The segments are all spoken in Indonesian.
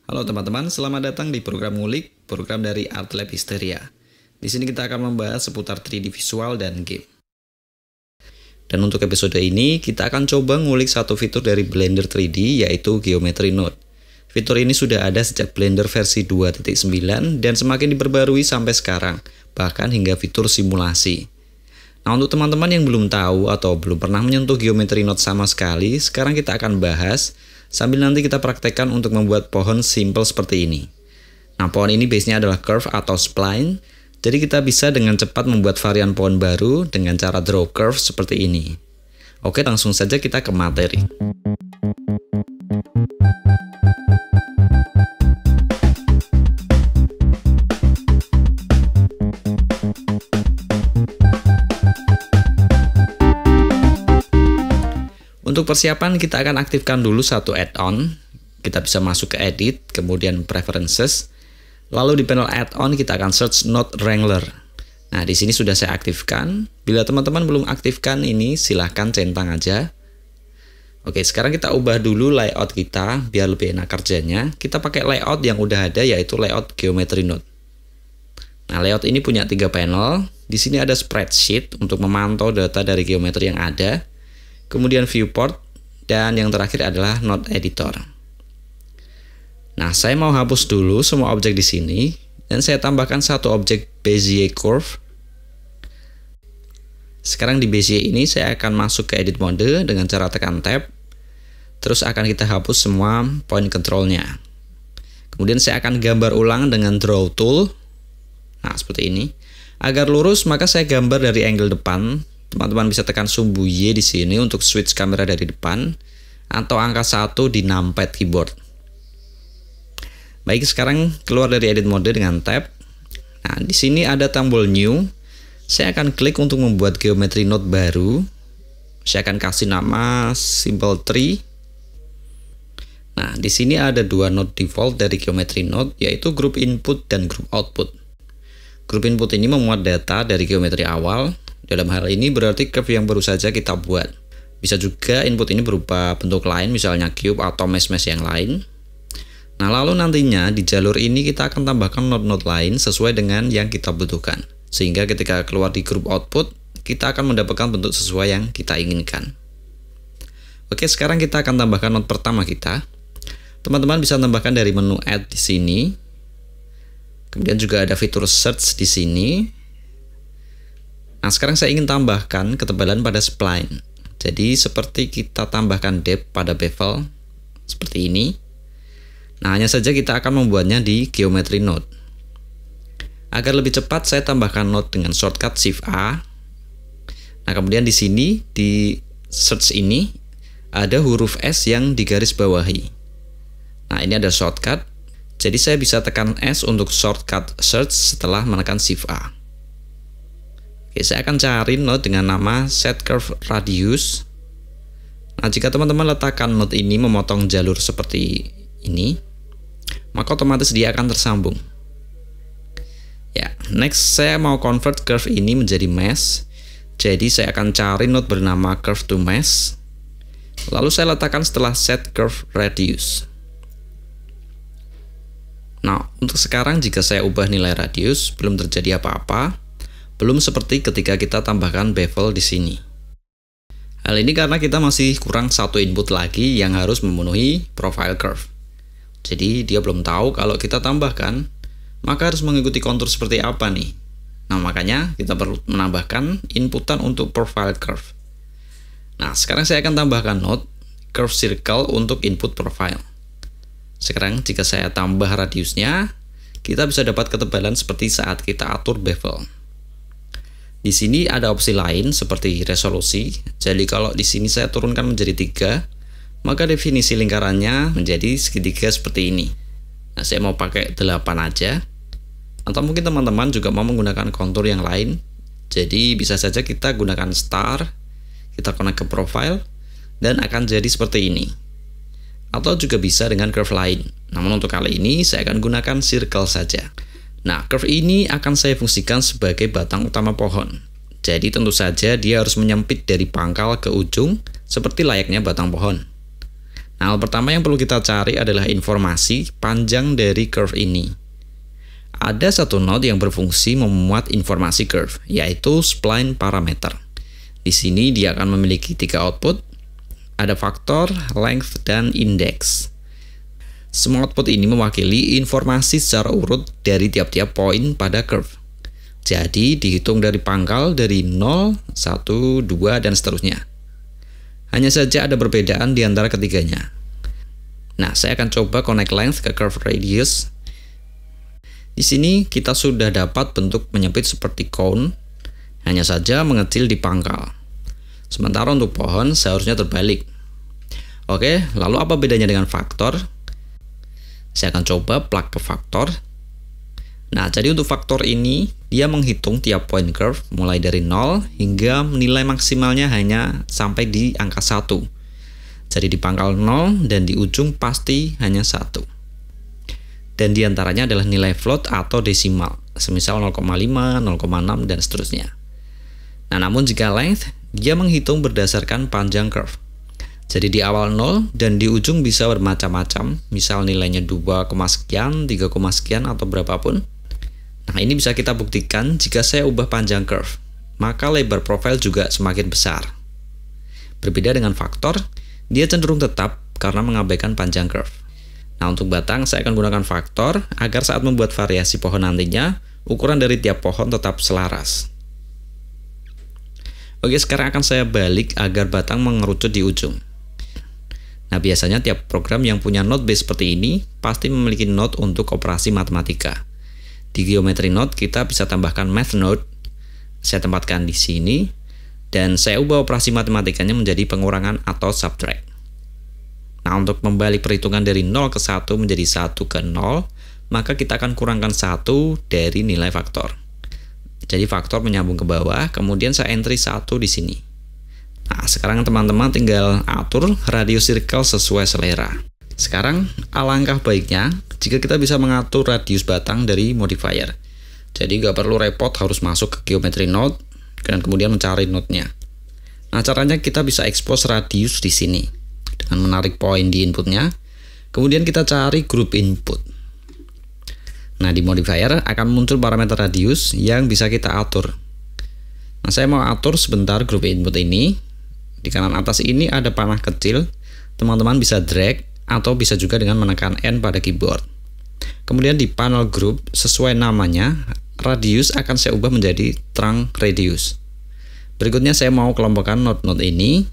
Halo teman-teman, selamat datang di program ngulik, program dari Artlab Histeria. Di sini kita akan membahas seputar 3D visual dan game. Dan untuk episode ini, kita akan coba ngulik satu fitur dari Blender 3D, yaitu Geometry Node. Fitur ini sudah ada sejak Blender versi 2.9 dan semakin diperbarui sampai sekarang, bahkan hingga fitur simulasi. Nah, untuk teman-teman yang belum tahu atau belum pernah menyentuh Geometry Node sama sekali, sekarang kita akan bahas sambil nanti kita praktekkan untuk membuat pohon simple seperti ini. Nah, pohon ini base-nya adalah curve atau spline, jadi kita bisa dengan cepat membuat varian pohon baru dengan cara draw curve seperti ini. Oke, langsung saja kita ke materi. Untuk persiapan kita akan aktifkan dulu satu add-on. Kita bisa masuk ke edit, kemudian preferences. Lalu di panel add-on kita akan search Node Wrangler. Nah, di sini sudah saya aktifkan. Bila teman-teman belum aktifkan ini, silahkan centang aja. Oke, sekarang kita ubah dulu layout kita biar lebih enak kerjanya. Kita pakai layout yang udah ada, yaitu layout Geometry Node. Nah, layout ini punya 3 panel. Di sini ada spreadsheet untuk memantau data dari geometri yang ada. Kemudian viewport, dan yang terakhir adalah node editor. Nah, saya mau hapus dulu semua objek di sini, dan saya tambahkan satu objek Bezier curve. Sekarang di Bezier ini saya akan masuk ke edit mode dengan cara tekan tab, terus akan kita hapus semua point controlnya. Kemudian saya akan gambar ulang dengan draw tool. Nah, seperti ini. Agar lurus, maka saya gambar dari angle depan. Teman-teman bisa tekan sumbu Y di sini untuk switch kamera dari depan, atau angka 1 di numpad keyboard. Baik, sekarang keluar dari edit mode dengan tab. Nah, di sini ada tombol new. Saya akan klik untuk membuat geometry node baru. Saya akan kasih nama simple tree. Nah, di sini ada 2 node default dari geometry node, yaitu group input dan group output. Group input ini memuat data dari geometri awal. Dalam hal ini berarti curve yang baru saja kita buat. Bisa juga input ini berupa bentuk lain, misalnya cube atau mesh-mesh yang lain. Nah, lalu nantinya di jalur ini kita akan tambahkan node-node lain sesuai dengan yang kita butuhkan. Sehingga ketika keluar di group output, kita akan mendapatkan bentuk sesuai yang kita inginkan. Oke, sekarang kita akan tambahkan node pertama kita. Teman-teman bisa tambahkan dari menu add di sini. Kemudian juga ada fitur search di sini. Nah, sekarang saya ingin tambahkan ketebalan pada spline. Jadi seperti kita tambahkan depth pada bevel seperti ini. Nah, hanya saja kita akan membuatnya di Geometry Node. Agar lebih cepat, saya tambahkan node dengan shortcut Shift A. Nah, kemudian di sini di search ini ada huruf S yang digaris bawahi. Nah, ini ada shortcut. Jadi saya bisa tekan S untuk shortcut search setelah menekan Shift A. Oke, saya akan cari node dengan nama set curve radius. Nah, jika teman-teman letakkan node ini memotong jalur seperti ini, maka otomatis dia akan tersambung. Ya, next saya mau convert curve ini menjadi mesh. Jadi saya akan cari node bernama curve to mesh. Lalu saya letakkan setelah set curve radius. Nah, untuk sekarang jika saya ubah nilai radius, belum terjadi apa-apa. Belum seperti ketika kita tambahkan bevel di sini. Hal ini karena kita masih kurang satu input lagi yang harus memenuhi profile curve. Jadi dia belum tahu kalau kita tambahkan, maka harus mengikuti kontur seperti apa nih. Nah, makanya kita perlu menambahkan inputan untuk profile curve. Nah, sekarang saya akan tambahkan node curve circle untuk input profile. Sekarang jika saya tambah radiusnya, kita bisa dapat ketebalan seperti saat kita atur bevel. Di sini ada opsi lain seperti resolusi. Jadi kalau di sini saya turunkan menjadi 3, maka definisi lingkarannya menjadi segitiga seperti ini. Nah, saya mau pakai 8 aja. Atau mungkin teman-teman juga mau menggunakan kontur yang lain. Jadi bisa saja kita gunakan star, kita connect ke profile, dan akan jadi seperti ini. Atau juga bisa dengan curve lain. Namun untuk kali ini saya akan gunakan circle saja. Nah, curve ini akan saya fungsikan sebagai batang utama pohon. Jadi tentu saja dia harus menyempit dari pangkal ke ujung seperti layaknya batang pohon. Nah, hal pertama yang perlu kita cari adalah informasi panjang dari curve ini. Ada satu node yang berfungsi memuat informasi curve, yaitu spline parameter. Di sini dia akan memiliki 3 output, ada faktor, length, dan index. Semua output ini mewakili informasi secara urut dari tiap-tiap poin pada curve. Jadi, dihitung dari pangkal dari 0, 1, 2, dan seterusnya. Hanya saja ada perbedaan di antara ketiganya. Nah, saya akan coba connect length ke curve radius. Di sini kita sudah dapat bentuk menyempit seperti cone, hanya saja mengecil di pangkal. Sementara untuk pohon seharusnya terbalik. Oke, lalu apa bedanya dengan faktor? Saya akan coba plug ke faktor. Nah, jadi untuk faktor ini, dia menghitung tiap point curve mulai dari 0 hingga nilai maksimalnya hanya sampai di angka 1. Jadi di pangkal 0 dan di ujung pasti hanya 1. Dan diantaranya adalah nilai float atau desimal, semisal 0,5, 0,6, dan seterusnya. Nah, namun jika length, dia menghitung berdasarkan panjang curve. Jadi di awal 0 dan di ujung bisa bermacam-macam, misal nilainya 2, sekian, 3, sekian, atau berapapun. Nah, ini bisa kita buktikan jika saya ubah panjang curve, maka lebar profil juga semakin besar. Berbeda dengan faktor, dia cenderung tetap karena mengabaikan panjang curve. Nah, untuk batang saya akan gunakan faktor agar saat membuat variasi pohon nantinya, ukuran dari tiap pohon tetap selaras. Oke, sekarang akan saya balik agar batang mengerucut di ujung. Nah, biasanya tiap program yang punya node base seperti ini pasti memiliki node untuk operasi matematika. Di geometry node kita bisa tambahkan math node. Saya tempatkan di sini dan saya ubah operasi matematikanya menjadi pengurangan atau subtract. Nah, untuk membalik perhitungan dari 0 ke 1 menjadi 1 ke 0, maka kita akan kurangkan 1 dari nilai faktor. Jadi faktor menyambung ke bawah, kemudian saya entry 1 di sini. Nah, sekarang teman-teman tinggal atur radius circle sesuai selera. Sekarang, alangkah baiknya jika kita bisa mengatur radius batang dari modifier. Jadi nggak perlu repot harus masuk ke geometry node dan kemudian mencari node-nya. Nah, caranya kita bisa expose radius di sini dengan menarik poin di inputnya. Kemudian kita cari grup input. Nah, di modifier akan muncul parameter radius yang bisa kita atur. Nah, saya mau atur sebentar grup input ini. Di kanan atas ini ada panah kecil. Teman-teman bisa drag atau bisa juga dengan menekan N pada keyboard. Kemudian di panel group, sesuai namanya, radius akan saya ubah menjadi trunk radius. Berikutnya saya mau kelompokkan node-node ini.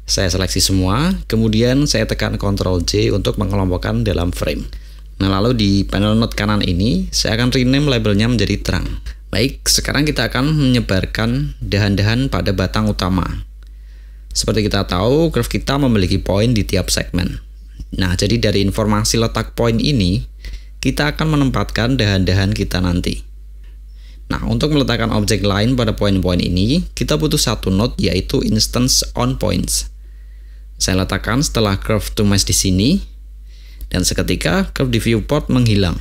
Saya seleksi semua, kemudian saya tekan Ctrl J untuk mengelompokkan dalam frame. Nah, lalu di panel node kanan ini, saya akan rename labelnya menjadi trunk. Baik, sekarang kita akan menyebarkan dahan-dahan pada batang utama. Seperti kita tahu, curve kita memiliki poin di tiap segmen. Nah, jadi dari informasi letak poin ini, kita akan menempatkan dahan-dahan kita nanti. Nah, untuk meletakkan objek lain pada poin-poin ini, kita butuh satu node yaitu instance on points. Saya letakkan setelah curve to mesh di sini, dan seketika curve di viewport menghilang.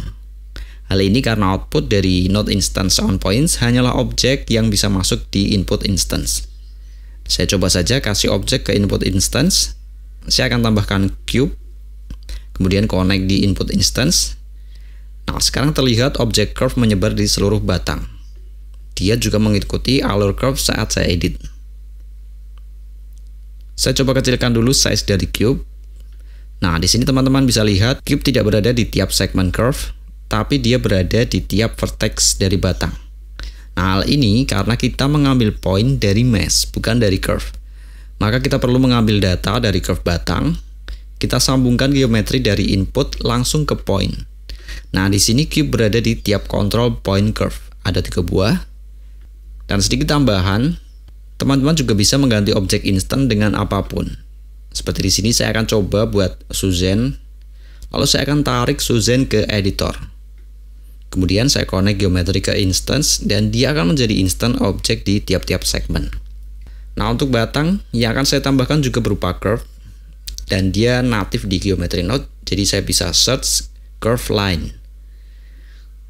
Hal ini karena output dari node instance on points hanyalah objek yang bisa masuk di input instance. Saya coba saja kasih objek ke input instance. Saya akan tambahkan cube, kemudian connect di input instance. Nah, sekarang terlihat objek curve menyebar di seluruh batang. Dia juga mengikuti alur curve saat saya edit. Saya coba kecilkan dulu size dari cube. Nah, di sini teman-teman bisa lihat cube tidak berada di tiap segmen curve, tapi dia berada di tiap vertex dari batang. Nah, hal ini karena kita mengambil poin dari mesh, bukan dari curve. Maka kita perlu mengambil data dari curve batang, kita sambungkan geometri dari input langsung ke poin. Nah, di sini cube berada di tiap control point curve. Ada 3 buah. Dan sedikit tambahan, teman-teman juga bisa mengganti objek instant dengan apapun. Seperti di sini saya akan coba buat Suzanne. Lalu saya akan tarik Suzanne ke editor. Kemudian saya connect geometri ke instance dan dia akan menjadi instant objek di tiap-tiap segmen. Nah, untuk batang yang akan saya tambahkan juga berupa curve dan dia native di geometry node, jadi saya bisa search curve line.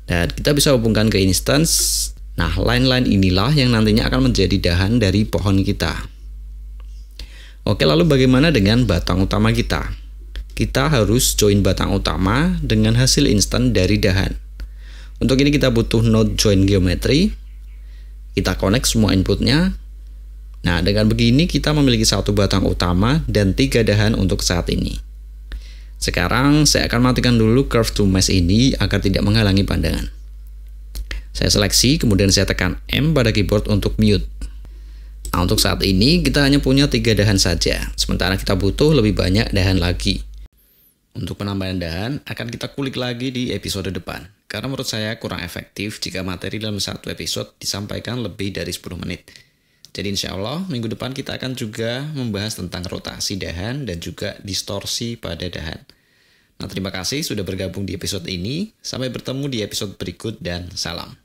Dan kita bisa hubungkan ke instance. Nah, line-line inilah yang nantinya akan menjadi dahan dari pohon kita. Oke, lalu bagaimana dengan batang utama kita? kita harus join batang utama dengan hasil instan dari dahan. Untuk ini kita butuh node join geometry. Kita connect semua inputnya. Nah, dengan begini kita memiliki satu batang utama dan 3 dahan untuk saat ini. Sekarang saya akan matikan dulu curve to mesh ini agar tidak menghalangi pandangan. Saya seleksi, kemudian saya tekan M pada keyboard untuk mute. Nah, untuk saat ini kita hanya punya 3 dahan saja, sementara kita butuh lebih banyak dahan lagi. Untuk penambahan dahan akan kita kulik lagi di episode depan, karena menurut saya kurang efektif jika materi dalam satu episode disampaikan lebih dari 10 menit. Jadi insya Allah minggu depan kita akan juga membahas tentang rotasi dahan dan juga distorsi pada dahan. Nah, terima kasih sudah bergabung di episode ini. Sampai bertemu di episode berikut dan salam.